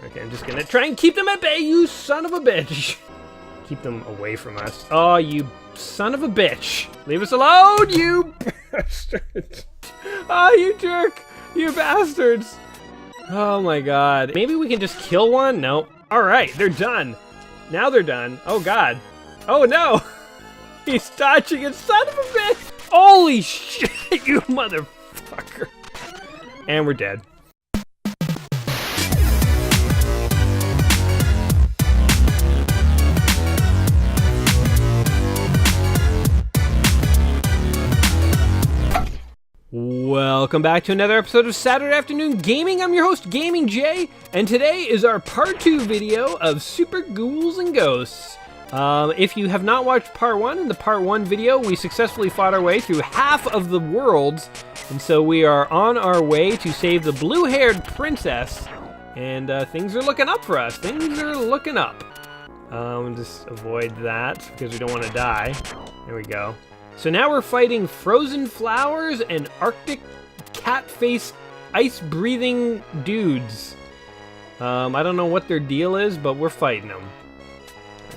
Okay, I'm just gonna try and keep them at bay, you son of a bitch. Keep them away from us. Oh, you son of a bitch. Leave us alone, you bastards. Oh, you jerk. You bastards. Oh my god. Maybe we can just kill one? Nope. Alright, they're done. Now they're done. Oh god. Oh no. He's dodging it, son of a bitch. Holy shit, you motherfucker. And we're dead. Welcome back to another episode of Saturday Afternoon Gaming. I'm your host, Gaming Jay, and today is our part 2 video of Super Ghouls and Ghosts. If you have not watched part 1, in the part 1 video, we successfully fought our way through half of the worlds, and so we are on our way to save the blue-haired princess, and things are looking up for us. Things are looking up. Just avoid that, because we don't want to die. There we go. So now we're fighting frozen flowers and Arctic cat-faced ice-breathing dudes. I don't know what their deal is, but we're fighting them.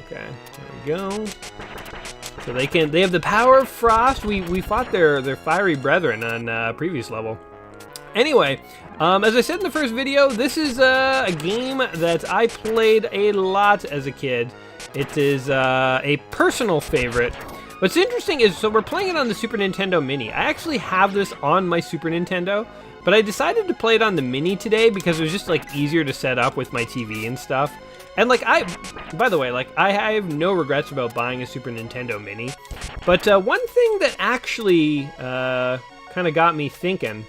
Okay, there we go. So they have the power of frost. We fought their fiery brethren on previous level. Anyway, as I said in the first video, this is a game that I played a lot as a kid. It is a personal favorite. What's interesting is, so we're playing it on the Super Nintendo Mini. I actually have this on my Super Nintendo, but I decided to play it on the Mini today because it was just like easier to set up with my TV and stuff. And like by the way, like I have no regrets about buying a Super Nintendo Mini. But one thing that actually kind of got me thinking,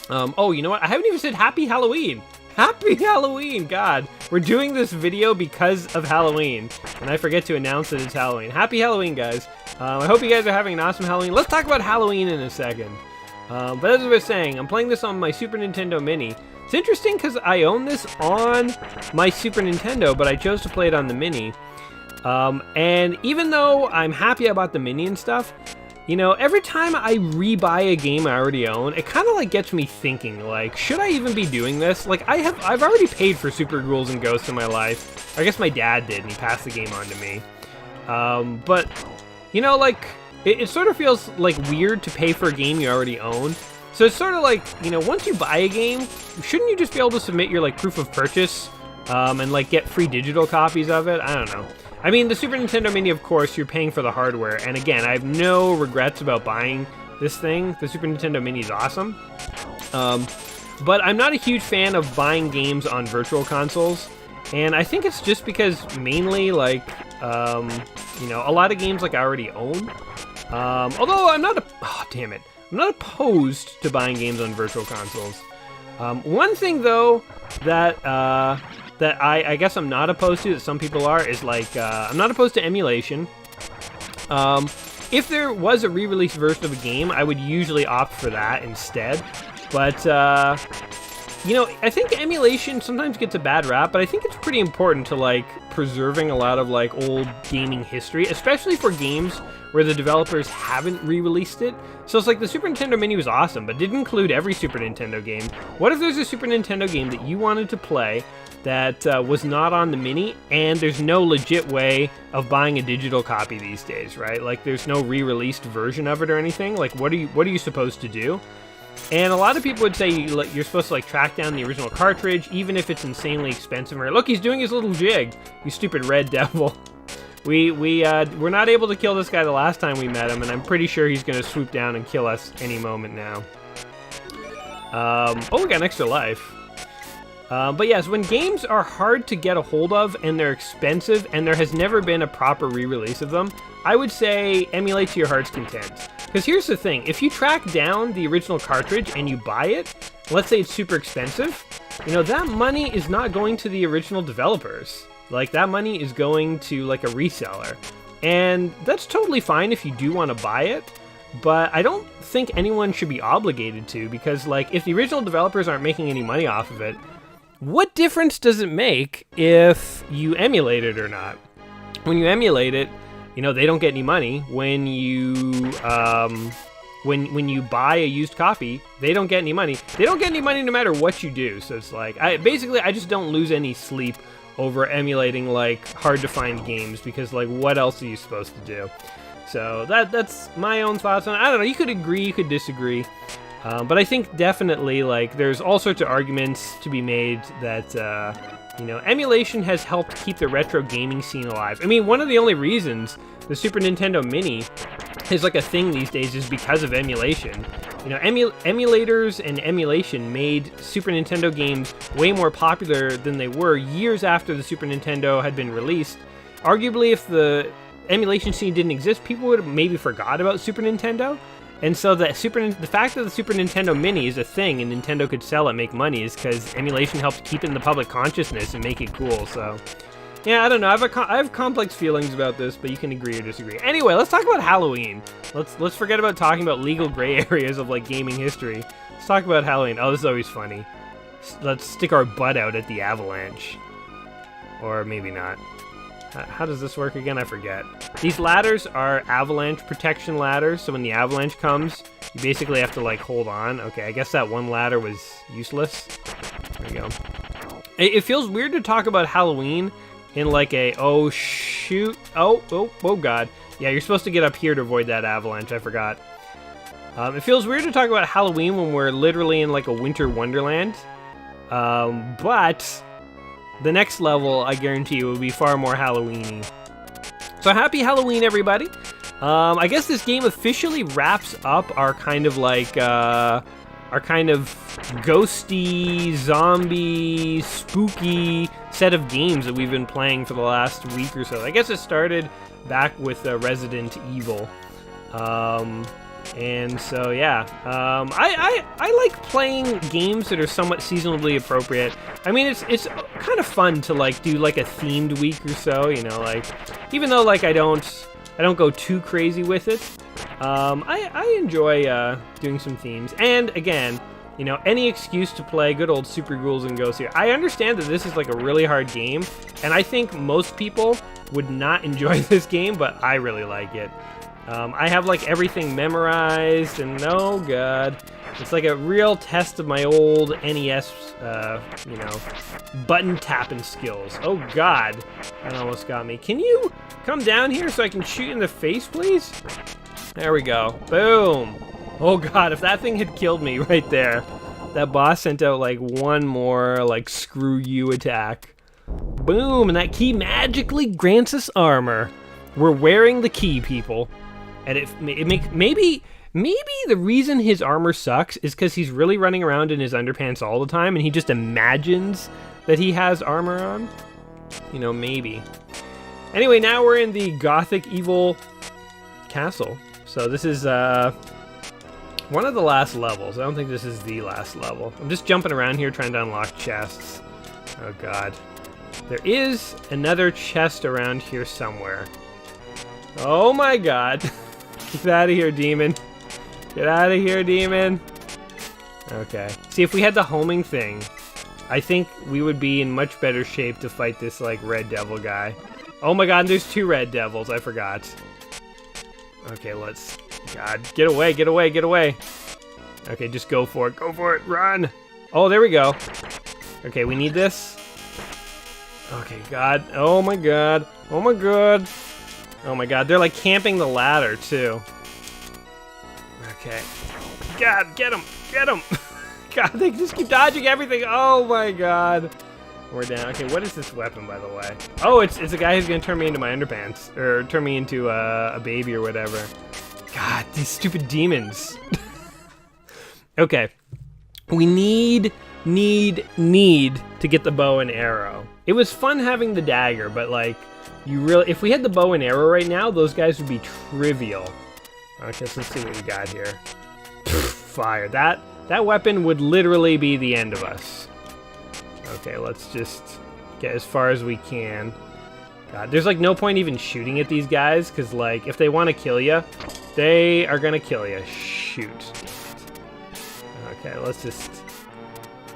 oh, you know what? I haven't even said Happy Halloween. Happy Halloween, God. We're doing this video because of Halloween, and I forget to announce that it's Halloween. Happy Halloween, guys. I hope you guys are having an awesome Halloween. Let's talk about Halloween in a second. But as I was saying, I'm playing this on my Super Nintendo Mini. It's interesting because I own this on my Super Nintendo, but I chose to play it on the Mini. And even though I'm happy about the Mini and stuff, you know, every time I rebuy a game I already own, it kind of like gets me thinking, like, should I even be doing this? Like, I've already paid for Super Ghouls and Ghosts in my life. I guess my dad did, and he passed the game on to me. But, you know, like, it sort of feels like weird to pay for a game you already own. So it's sort of like, you know, once you buy a game, shouldn't you just be able to submit your, like, proof of purchase, and, like, get free digital copies of it? I don't know. I mean, the Super Nintendo Mini, of course, you're paying for the hardware, and again, I have no regrets about buying this thing. The Super Nintendo Mini is awesome. But I'm not a huge fan of buying games on virtual consoles, and I think it's just because mainly, like, you know, a lot of games, like, I already own. Although I'm not I'm not opposed to buying games on virtual consoles. One thing, though, that I guess I'm not opposed to, that some people are, is like, I'm not opposed to emulation. If there was a re-release version of a game, I would usually opt for that instead. But, you know, I think emulation sometimes gets a bad rap, but I think it's pretty important to, like, preserving a lot of, like, old gaming history, especially for games where the developers haven't re-released it. So it's like the Super Nintendo Mini was awesome, but didn't include every Super Nintendo game. What if there's a Super Nintendo game that you wanted to play that was not on the Mini, and there's no legit way of buying a digital copy these days, right? Like, there's no re-released version of it or anything. Like, what are you supposed to do? And a lot of people would say you're supposed to, like, track down the original cartridge, even if it's insanely expensive. Or, look, he's doing his little jig, you stupid red devil. We're not able to kill this guy the last time we met him, and I'm pretty sure he's going to swoop down and kill us any moment now. Oh, we got an extra life. But yes, when games are hard to get a hold of and they're expensive and there has never been a proper re-release of them, I would say emulate to your heart's content. Because here's the thing, if you track down the original cartridge and you buy it, let's say it's super expensive, you know, that money is not going to the original developers. Like, that money is going to, like, a reseller. And that's totally fine if you do want to buy it, but I don't think anyone should be obligated to, because, like, if the original developers aren't making any money off of it, what difference does it make if you emulate it or not? When you emulate it, you know, they don't get any money. When you when you buy a used copy, they don't get any money. They don't get any money no matter what you do. So it's like, I just don't lose any sleep over emulating like hard to find games, because like what else are you supposed to do? So that's my own thoughts on it. I don't know, you could agree, you could disagree. But I think definitely like there's all sorts of arguments to be made that you know, emulation has helped keep the retro gaming scene alive. I mean, one of the only reasons the Super Nintendo Mini is like a thing these days is because of emulation. You know, emulators and emulation made Super Nintendo games way more popular than they were years after the Super Nintendo had been released. Arguably, if the emulation scene didn't exist, people would have maybe forgot about Super Nintendo. And so the fact that the Super Nintendo Mini is a thing and Nintendo could sell it, make money, is because emulation helped keep it in the public consciousness and make it cool. So, yeah, I don't know. I have complex feelings about this, but you can agree or disagree. Anyway, let's talk about Halloween. Let's forget about talking about legal gray areas of like gaming history. Let's talk about Halloween. Oh, this is always funny. Let's stick our butt out at the avalanche, or maybe not. How does this work again? I forget. These ladders are avalanche protection ladders, so when the avalanche comes, you basically have to like hold on. Okay, I guess that one ladder was useless. There we go. It feels weird to talk about Halloween in like a, oh shoot, oh god. Yeah, you're supposed to get up here to avoid that avalanche, I forgot. It feels weird to talk about Halloween when we're literally in like a winter wonderland. But the next level, I guarantee you, will be far more Halloween-y. So happy Halloween, everybody. I guess this game officially wraps up our kind of like, our kind of ghosty, zombie, spooky set of games that we've been playing for the last week or so. I guess it started back with Resident Evil. And so, yeah, I like playing games that are somewhat seasonally appropriate. I mean, it's kind of fun to like do like a themed week or so, you know, like, even though like I don't go too crazy with it, I enjoy doing some themes. And again, you know, any excuse to play good old Super Ghouls and Ghosts here. I understand that this is like a really hard game, and I think most people would not enjoy this game, but I really like it. I have like everything memorized, and oh god, it's like a real test of my old NES, you know, button tapping skills. Oh god, that almost got me. Can you come down here so I can shoot you in the face, please? There we go. Boom. Oh god, if that thing had killed me right there, that boss sent out like one more like screw you attack. Boom, and that key magically grants us armor. We're wearing the key, people. And maybe the reason his armor sucks is because he's really running around in his underpants all the time, and he just imagines that he has armor on. You know, maybe. Anyway, now we're in the Gothic Evil Castle. So this is one of the last levels. I don't think this is the last level. I'm just jumping around here trying to unlock chests. Oh god. There is another chest around here somewhere. Oh my god. Get out of here, demon. Get out of here, demon. Okay. See, if we had the homing thing, I think we would be in much better shape to fight this, like, red devil guy. Oh my god, there's two red devils. I forgot. Okay, let's... God, get away, get away, get away. Okay, just go for it. Go for it. Run. Oh, there we go. Okay, we need this. Okay, god. Oh my god. Oh my god. Oh my god, they're like camping the ladder too. Okay. God, get him! Get him! God, they just keep dodging everything. Oh my god. We're down. Okay, what is this weapon, by the way? Oh, it's a guy who's gonna turn me into my underpants. Or turn me into a baby or whatever. God, these stupid demons. Okay. We need to get the bow and arrow. It was fun having the dagger, but like, if we had the bow and arrow right now, those guys would be trivial. Okay, so let's see what we got here. Fire. That weapon would literally be the end of us. Okay, let's just get as far as we can. God, there's like no point even shooting at these guys, because like, if they want to kill you, they are gonna kill you. Shoot. Okay, let's just...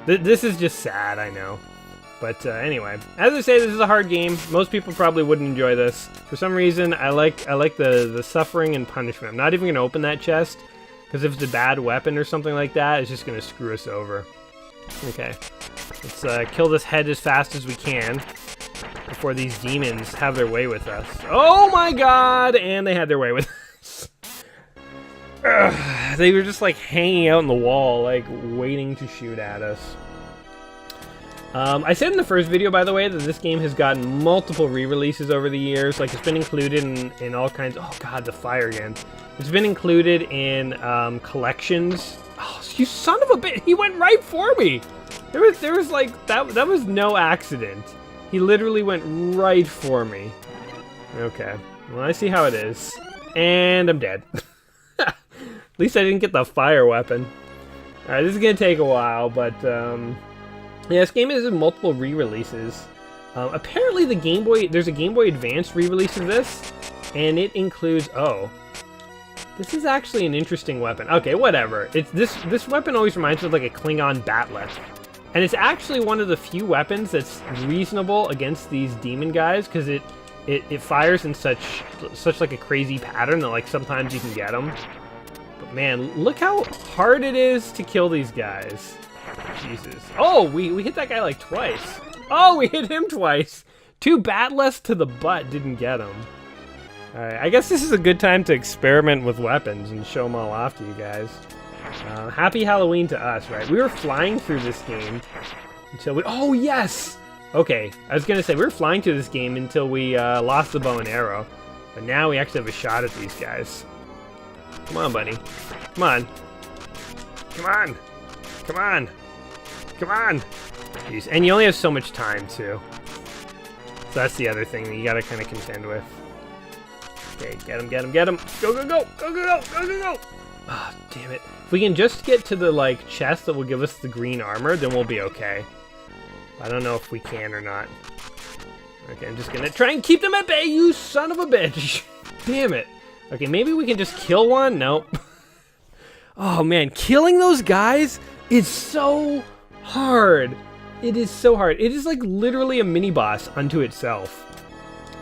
This is just sad, I know. But anyway, as I say, this is a hard game. Most people probably wouldn't enjoy this. For some reason, I like the suffering and punishment. I'm not even going to open that chest, Because if it's a bad weapon or something like that, it's just going to screw us over. Okay. Let's kill this head as fast as we can before these demons have their way with us. Oh my god! And they had their way with us. They were just like hanging out in the wall, like waiting to shoot at us. I said in the first video, by the way, that this game has gotten multiple re-releases over the years. Like, it's been included in all kinds of... Oh, God, the fire again. It's been included in collections. Oh, you son of a bitch! He went right for me! There was like... That was no accident. He literally went right for me. Okay. Well, I see how it is. And I'm dead. At least I didn't get the fire weapon. Alright, this is gonna take a while, but... Yeah, this game is in multiple re-releases. Apparently the Game Boy, there's a Game Boy Advance re-release of this, and it includes, oh, this is actually an interesting weapon. Okay, whatever. It's this weapon always reminds me of like a Klingon batlet. And it's actually one of the few weapons that's reasonable against these demon guys, because it fires in such like a crazy pattern that like sometimes you can get them. But man, look how hard it is to kill these guys. Jesus. Oh, we hit that guy like twice. Oh, we hit him twice. 2 batlets to the butt didn't get him. Alright, I guess this is a good time to experiment with weapons and show them all off to you guys. Happy Halloween to us, right? We were flying through this game until we... Oh, yes! Okay, I was going to say, we were flying through this game until we lost the bow and arrow. But now we actually have a shot at these guys. Come on, buddy. Come on. Come on. Come on. Come on. Jeez. And you only have so much time, too. So that's the other thing that you gotta kind of contend with. Okay, get him, get him, get him. Go, go, go. Go, go, go. Go, go, go. Oh, damn it. If we can just get to the, like, chest that will give us the green armor, then we'll be okay. I don't know if we can or not. Okay, I'm just gonna try and keep them at bay, you son of a bitch. Damn it. Okay, maybe we can just kill one? Nope. Oh, man. Killing those guys is so hard. It is so hard. It is like literally a mini boss unto itself.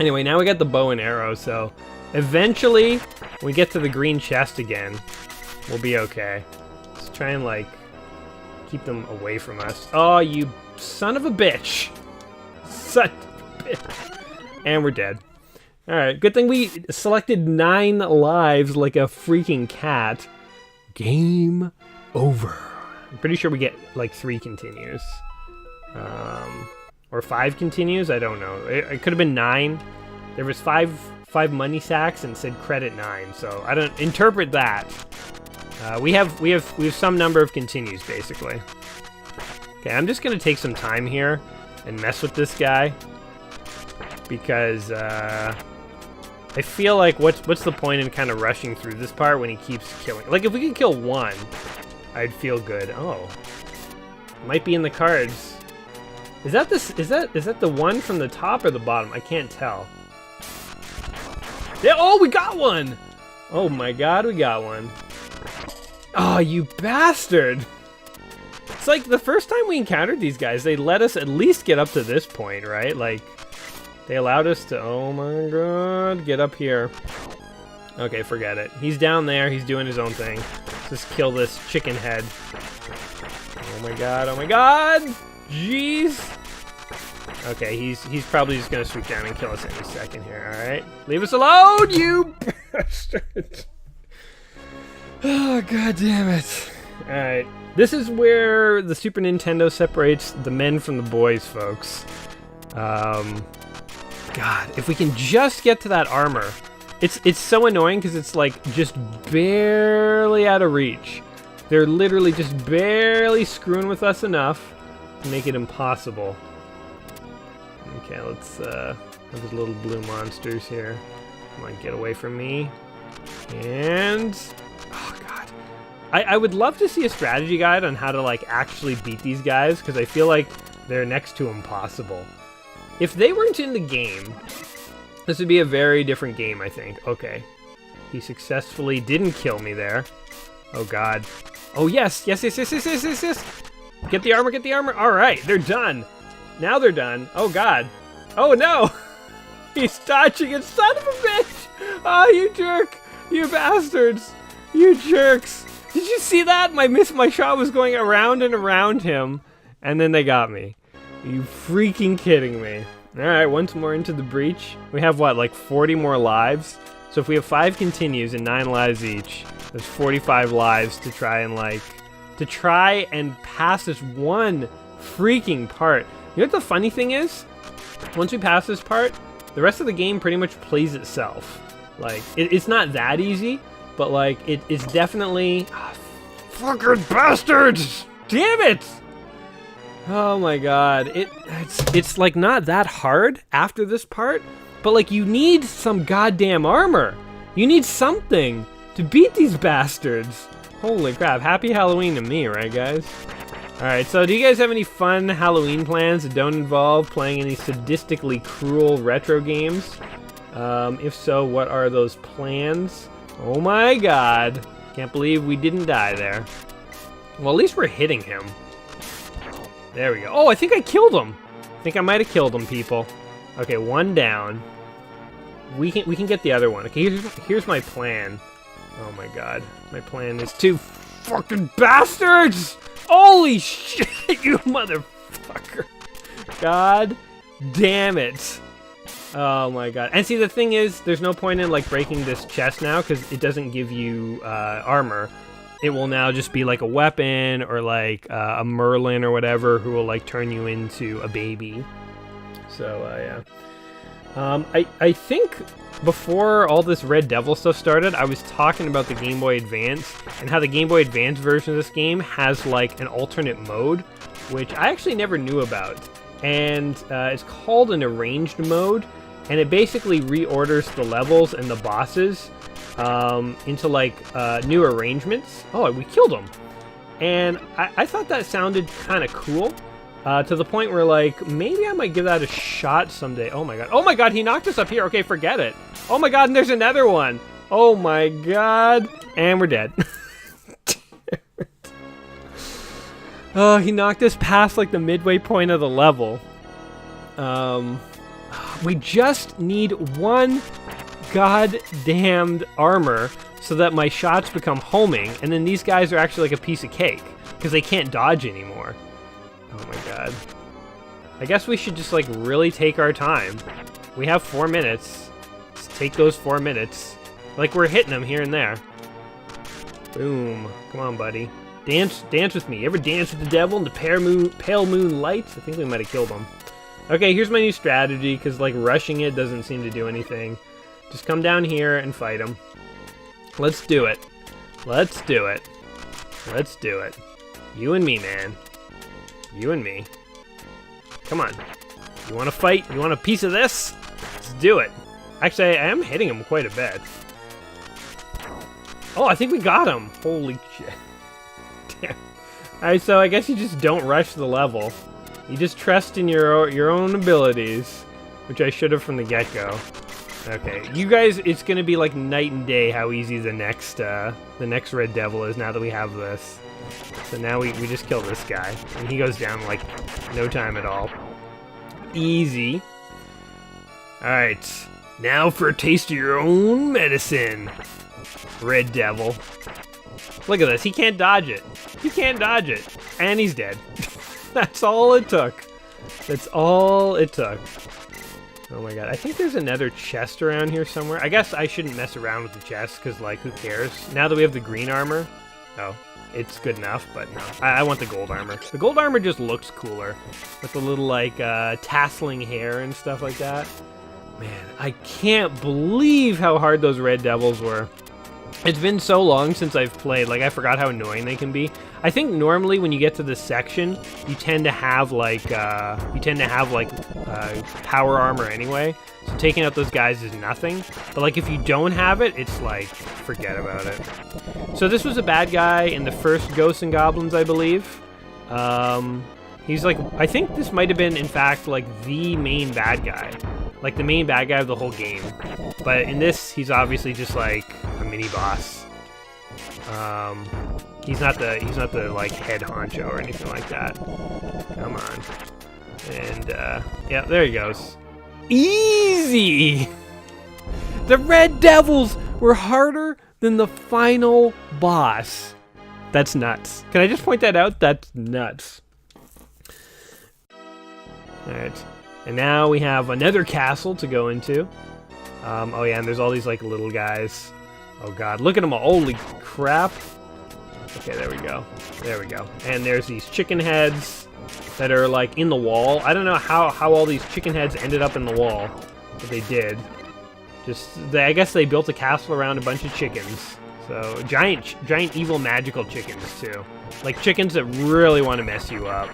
Anyway, now we got the bow and arrow, so eventually when we get to the green chest again, we'll be okay. Let's try and like keep them away from us. Oh, you son of a bitch. Son of a bitch. And we're dead. Alright, good thing we selected 9 lives like a freaking cat. Game over. I'm pretty sure we get like 3 continues. Or 5 continues, I don't know. It could have been 9. There was 5 money sacks and said credit 9, so I don't interpret that. We have some number of continues basically. Okay, I'm just gonna take some time here and mess with this guy because I feel like what's the point in kind of rushing through this part when he keeps killing? Like if we could kill 1, I'd feel good. Oh, might be in the cards. Is that the one from the top or the bottom? I can't tell. Yeah, oh, we got one! Oh my god, we got one. Oh, you bastard! It's like the first time we encountered these guys, they let us at least get up to this point, right? Like, they allowed us to, oh my god, get up here. Okay, forget it. He's down there, he's doing his own thing. Let's kill this chicken head. Oh my god, oh my god! Jeez! Okay, he's probably just gonna swoop down and kill us any second here, alright? Leave us alone, you bastard! Oh, god damn it. Alright, this is where the Super Nintendo separates the men from the boys, folks. God, if we can just get to that armor. It's so annoying because it's like just barely out of reach. They're literally just barely screwing with us enough to make it impossible. Okay, let's have these little blue monsters here. Come on, get away from me. And oh god, I would love to see a strategy guide on how to like actually beat these guys because I feel like they're next to impossible. If they weren't in the game, this would be a very different game, I think. Okay, he successfully didn't kill me there. Oh god. Oh yes, yes, yes, yes, yes, yes, yes, yes. Get the armor, get the armor. All right, they're done. Now they're done. Oh god. Oh no. He's dodging it, son of a bitch. Oh, you jerk. You bastards. You jerks. Did you see that? My shot was going around and around him, and then they got me. Are you freaking kidding me? Alright, once more into the breach. We have, what, like 40 more lives? So if we have 5 continues and 9 lives each, there's 45 lives to try and pass this one freaking part. You know what the funny thing is? Once we pass this part, the rest of the game pretty much plays itself. Like, it's not that easy, but like, it's definitely... fucking bastards! Damn it! Oh my god, it's like not that hard after this part, but like you need some goddamn armor. You need something to beat these bastards. Holy crap, happy Halloween to me, right guys? Alright, so do you guys have any fun Halloween plans that don't involve playing any sadistically cruel retro games? If so, what are those plans? Oh my god, can't believe we didn't die there. Well, at least we're hitting him. There we go. Oh, I think I killed him. I think I might have killed him, people. Okay, one down. We can get the other one. Okay, here's my plan. Oh my god. My plan is to fucking bastards! Holy shit, you motherfucker. God damn it. Oh my god. And see, the thing is, there's no point in like breaking this chest now because it doesn't give you armor. It will now just be like a weapon or like a Merlin or whatever who will like turn you into a baby. So yeah. I think before all this Red Devil stuff started, I was talking about the Game Boy Advance and how the Game Boy Advance version of this game has like an alternate mode, which I actually never knew about. And it's called an arranged mode, and it basically reorders the levels and the bosses into like new arrangements. Oh, we killed him. And I thought that sounded kind of cool. To the point where, like, maybe I might give that a shot someday. Oh my god. Oh my god, he knocked us up here. Okay, forget it. Oh my god, and there's another one. Oh my god. And we're dead. Oh, he knocked us past, like, the midway point of the level. We just need one goddamned armor so that my shots become homing, and then these guys are actually like a piece of cake, because they can't dodge anymore. Oh my god. I guess we should just like really take our time. We have 4 minutes. Let's take those 4 minutes. Like we're hitting them here and there. Boom. Come on, buddy. Dance with me. You ever dance with the devil in the pale moon lights? I think we might have killed him. Okay, here's my new strategy, because like rushing it doesn't seem to do anything. Just come down here and fight him. Let's do it. Let's do it. Let's do it. You and me, man. You and me. Come on. You want to fight? You want a piece of this? Let's do it. Actually, I am hitting him quite a bit. Oh, I think we got him. Holy shit. Damn. Alright, so I guess you just don't rush the level. You just trust in your own abilities, which I should have from the get-go. Okay, you guys, it's gonna be like night and day how easy the next Red Devil is now that we have this. So now we just kill this guy, and he goes down like no time at all. Easy. Alright, now for a taste of your own medicine, Red Devil. Look at this, he can't dodge it. He can't dodge it. And he's dead. That's all it took. That's all it took. Oh my god, I think there's another chest around here somewhere. I guess I shouldn't mess around with the chest, because like, who cares? Now that we have the green armor, oh, it's good enough, but no. I want the gold armor. The gold armor just looks cooler, with the little like tasseling hair and stuff like that. Man, I can't believe how hard those Red Devils were. It's been so long since I've played, like I forgot how annoying they can be. I think normally when you get to this section, you tend to have like power armor anyway. So taking out those guys is nothing. But like if you don't have it, it's like, forget about it. So this was a bad guy in the first Ghosts and Goblins, I believe. He's like, I think this might have been in fact like the main bad guy. Like the main bad guy of the whole game. But in this, he's obviously just like a mini boss. He's not the like head honcho or anything like that. Come on. And yeah, there he goes. Easy! The Red Devils were harder than the final boss. That's nuts. Can I just point that out? That's nuts. Alright. And now we have another castle to go into. Oh yeah, and there's all these like little guys. Oh god, look at them all. Holy crap. Okay, there we go. There we go. And there's these chicken heads that are like in the wall. I don't know how all these chicken heads ended up in the wall, but they did. I guess they built a castle around a bunch of chickens. So giant evil magical chickens too. Like chickens that really want to mess you up.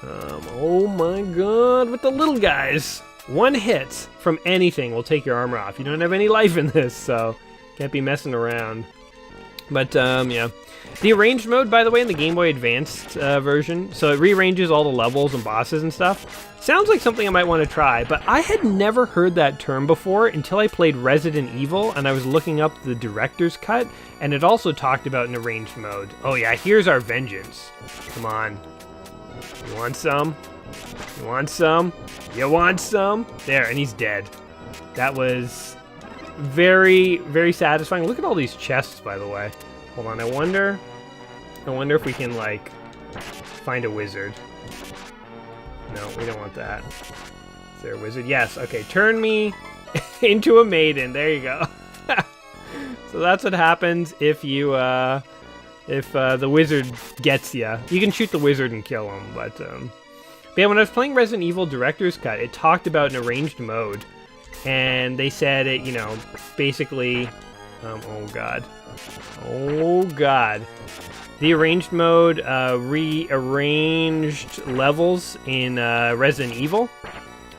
Oh my god, with the little guys. One hit from anything will take your armor off. You don't have any life in this, so can't be messing around. But, yeah. The arranged mode, by the way, in the Game Boy Advanced version, so it rearranges all the levels and bosses and stuff. Sounds like something I might want to try, but I had never heard that term before until I played Resident Evil, and I was looking up the director's cut, and it also talked about an arranged mode. Oh yeah, here's our vengeance. Come on. You want some? You want some? You want some? There, and he's dead. That was very, very satisfying. Look at all these chests, by the way. Hold on, I wonder if we can, like, find a wizard. No, we don't want that. Is there a wizard? Yes, okay, turn me into a maiden. There you go. So that's what happens if you, if the wizard gets ya. You can shoot the wizard and kill him, but yeah, when I was playing Resident Evil Director's Cut, it talked about an arranged mode, and they said it, you know, basically, oh god, the arranged mode rearranged levels in Resident Evil,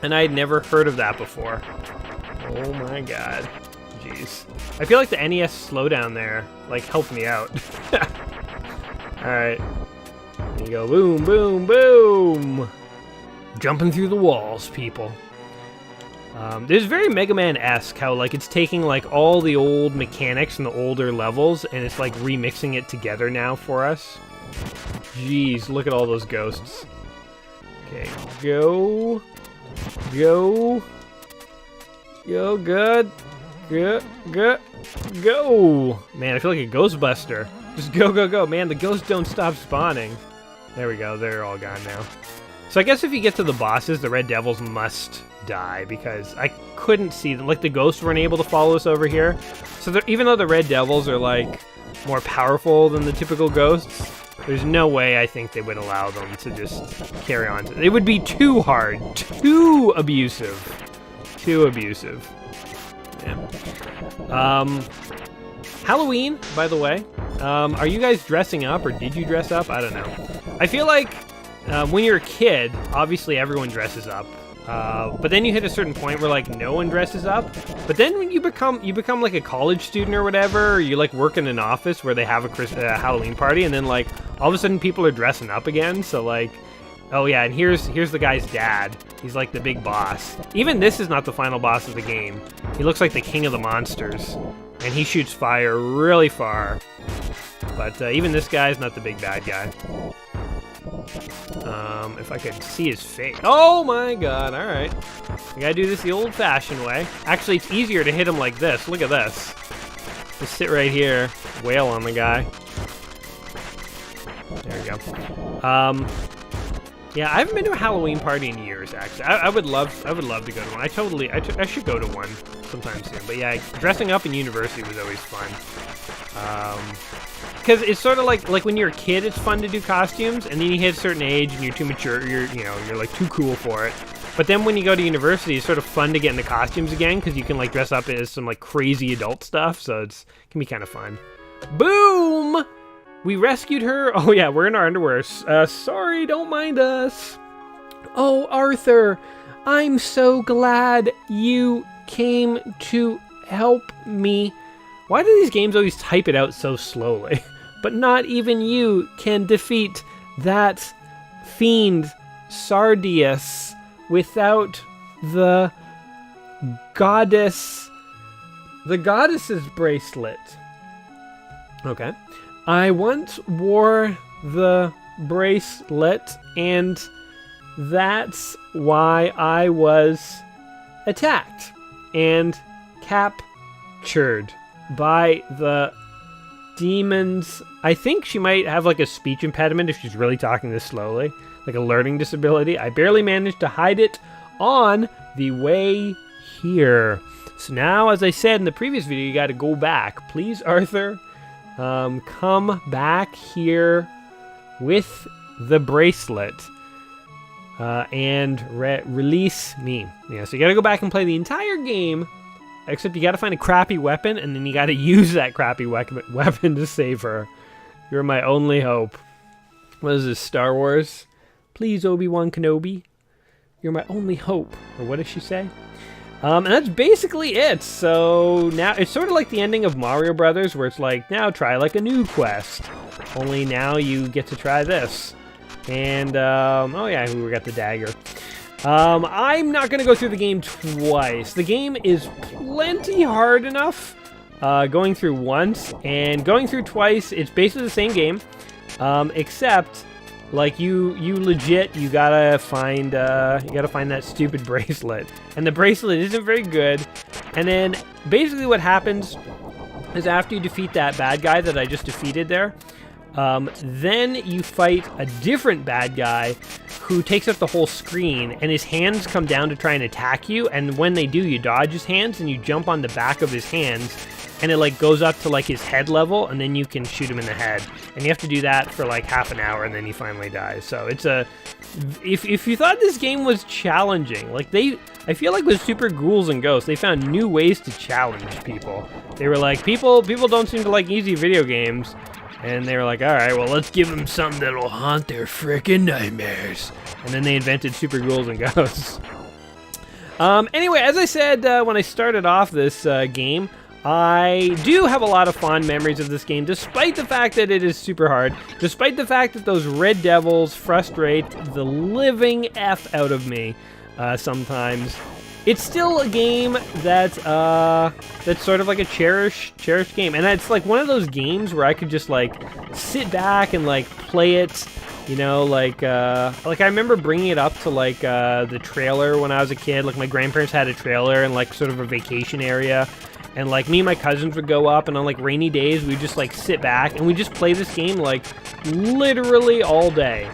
and I had never heard of that before. Oh my god, jeez. I feel like the NES slowdown there, like, helped me out. Alright, there you go, boom, boom, boom! Jumping through the walls, people. There's very Mega Man-esque how, like, it's taking, like, all the old mechanics from the older levels, and it's, like, remixing it together now for us. Jeez, look at all those ghosts. Okay, go. Go. Go, good. Go. Go. Man, I feel like a Ghostbuster. Just go, go, go. Man, the ghosts don't stop spawning. There we go, they're all gone now. So I guess if you get to the bosses, the Red Devils must die, because I couldn't see them. Like, the ghosts weren't able to follow us over here. So even though the Red Devils are, like, more powerful than the typical ghosts, there's no way I think they would allow them to just carry on. It would be too hard, too abusive. Too abusive. Yeah. Halloween, by the way. Are you guys dressing up, or did you dress up? I don't know. I feel like when you're a kid, obviously everyone dresses up. But then you hit a certain point where, like, no one dresses up. But then when you become like a college student or whatever, or you, like, work in an office where they have a Halloween party, and then, like, all of a sudden people are dressing up again. So, like, oh yeah, and here's the guy's dad. He's like the big boss. Even this is not the final boss of the game. He looks like the king of the monsters, and he shoots fire really far. But even this guy's not the big bad guy. If I could see his face. Oh my god, alright. I gotta do this the old-fashioned way. Actually, it's easier to hit him like this. Look at this. Just sit right here, wail on the guy. There we go. Yeah, I haven't been to a Halloween party in years, actually. I would love to go to one. I should go to one sometime soon. But yeah, dressing up in university was always fun. Because it's sort of like when you're a kid, it's fun to do costumes, and then you hit a certain age and you're too mature, you're like too cool for it. But then when you go to university, it's sort of fun to get into costumes again, because you can, like, dress up as some, like, crazy adult stuff, so it can be kind of fun. Boom! We rescued her. Oh yeah, we're in our underwear. Sorry, don't mind us. Oh, Arthur, I'm so glad you came to help me. Why do these games always type it out so slowly? But not even you can defeat that fiend Sardius without the goddess's bracelet. Okay. I once wore the bracelet, and that's why I was attacked and captured by the demons. I think she might have like a speech impediment if she's really talking this slowly, like a learning disability. I barely managed to hide it on the way here. So now, as I said in the previous video, you got to go back. Please, Arthur, come back here with the bracelet and release me. Yeah, so you got to go back and play the entire game, except you got to find a crappy weapon, and then you got to use that crappy weapon to save her. You're my only hope. What is this, Star Wars? Please, Obi-Wan Kenobi. You're my only hope. Or what does she say? And that's basically it. So now it's sort of like the ending of Mario Brothers, where it's like, now try like a new quest. Only now you get to try this. And, oh yeah, we got the dagger. I'm not going to go through the game twice. The game is plenty hard enough going through once. And going through twice, it's basically the same game. Except... like you legit, you gotta find that stupid bracelet, and the bracelet isn't very good. And then basically what happens is after you defeat that bad guy that I just defeated there, then you fight a different bad guy who takes up the whole screen, and his hands come down to try and attack you. And when they do, you dodge his hands and you jump on the back of his hands. And it like goes up to like his head level, and then you can shoot him in the head. And you have to do that for like half an hour, and then he finally dies. So it's a... If you thought this game was challenging, like I feel like with Super Ghouls and Ghosts, they found new ways to challenge people. They were like, people don't seem to like easy video games. And they were like, alright, well, let's give them something that'll haunt their frickin' nightmares. And then they invented Super Ghouls and Ghosts. Anyway, as I said when I started off this game, I do have a lot of fond memories of this game, despite the fact that it is super hard, despite the fact that those red devils frustrate the living F out of me sometimes. It's still a game that's sort of like a cherished game, and it's like one of those games where I could just like sit back and like play it, you know, like I remember bringing it up to like the trailer when I was a kid. Like my grandparents had a trailer and like sort of a vacation area. And like me and my cousins would go up, and on like rainy days we'd just like sit back and we just play this game like literally all day.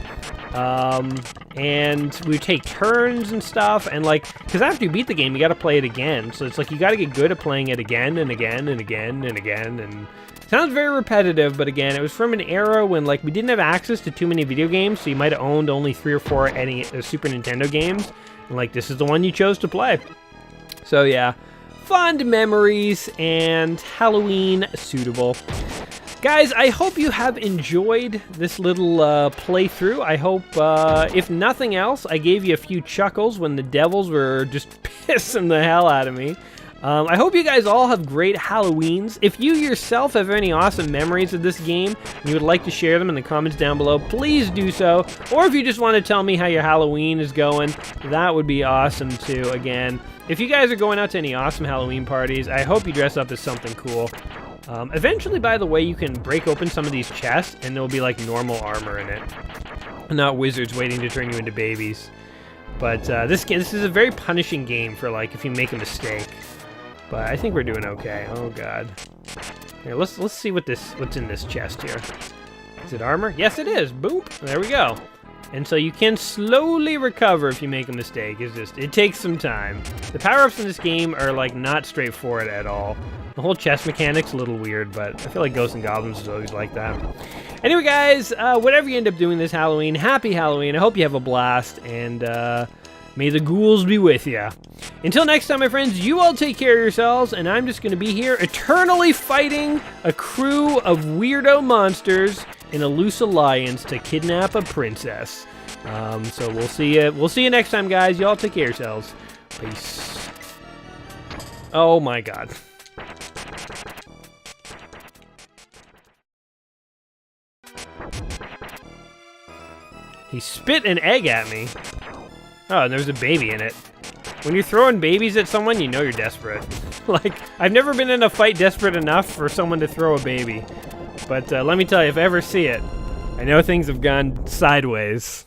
And we would take turns and stuff, and like, because after you beat the game you got to play it again. So it's like you got to get good at playing it again and again and again and again. And it sounds very repetitive, but again, it was from an era when like we didn't have access to too many video games, so you might have owned only 3 or 4 Super Nintendo games, and like this is the one you chose to play. So yeah. Fond memories and Halloween suitable. Guys, I hope you have enjoyed this little playthrough. I hope, if nothing else, I gave you a few chuckles when the devils were just pissing the hell out of me. I hope you guys all have great Halloweens. If you yourself have any awesome memories of this game and you would like to share them in the comments down below, please do so. Or if you just want to tell me how your Halloween is going, that would be awesome too. Again, if you guys are going out to any awesome Halloween parties, I hope you dress up as something cool. Eventually, by the way, you can break open some of these chests and there'll be like normal armor in it. Not wizards waiting to turn you into babies. But this is a very punishing game for like if you make a mistake. But I think we're doing okay. Oh god. Here, let's see what's in this chest here. Is it armor? Yes, it is. Boop. There we go. And so you can slowly recover if you make a mistake. It takes some time. The power-ups in this game are like not straightforward at all. The whole chest mechanic's a little weird, but I feel like Ghosts and Goblins is always like that. Anyway, guys, whatever you end up doing this Halloween, happy Halloween. I hope you have a blast, and may the ghouls be with you. Until next time, my friends, you all take care of yourselves, and I'm just going to be here eternally fighting a crew of weirdo monsters in a loose alliance to kidnap a princess. So we'll see you next time, guys. You all take care of yourselves. Peace. Oh my god. He spit an egg at me. Oh, and there's a baby in it. When you're throwing babies at someone, you know you're desperate. Like, I've never been in a fight desperate enough for someone to throw a baby. But let me tell you, if I ever see it, I know things have gone sideways.